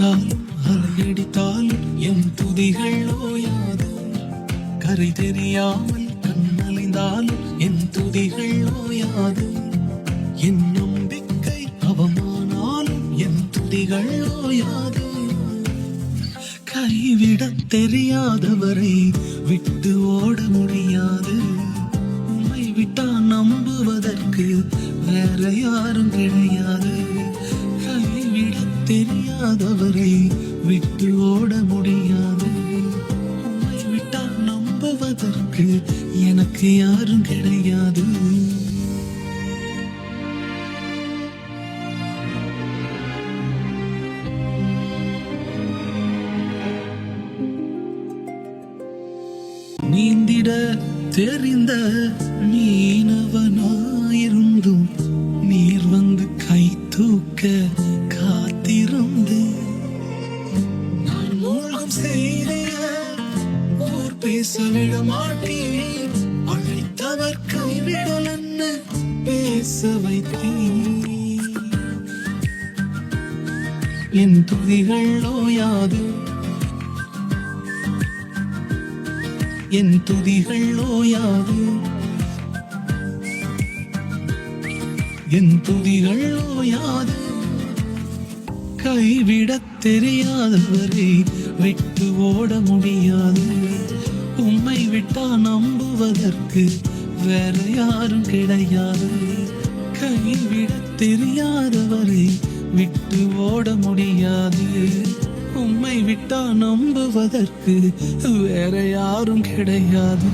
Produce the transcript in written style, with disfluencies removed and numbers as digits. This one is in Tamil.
அடித்தாலும் அலையடித்தாலும் என் துதிகள் ஓயாது. கரை தெரியாமல் கண்ணலைந்தாலும் என் துதிகள் ஓயாது. என் நம்பிக்கை அவமானாலும் என் துதிகள் ஓயாது. கைவிடத் தெரியாதவரை விட்டு ஓட முடியாது. உம்மை விட்டா நம்புவதற்கு வேற யாரும் கிடையாது. கைவிடத் தெரியாதவரை விட்டு ஓட முடியாது. உம்மை விட்டா நம்புவதற்கு எனக்கு யாரும் கிடையாது. நீந்திட தெரிந்த மீனவனாயிருந்தும் நீர் வந்து கை தூக்க காத்திருந்து நான் மூழ்கும் செய்திய ஓர் பேச விட மாட்டேன். அழைத்தவர் கைவிடலன்னு பேச வைத்தேன். என் துதிகள் ஓயாது. என் துதிகள் ஓயாது. என் துதிகள் ஓயாது. கைவிடத் தெரியாதவரை விட்டு ஓட முடியாது. உம்மை விட்டா நம்புவதற்கு வேற யாரும் கிடையாது. கைவிடத் தெரியாதவரை விட்டு ஓட முடியாது. உம்மை விட்டா நம்புவதற்கு வேற யாரும் கிடையாது.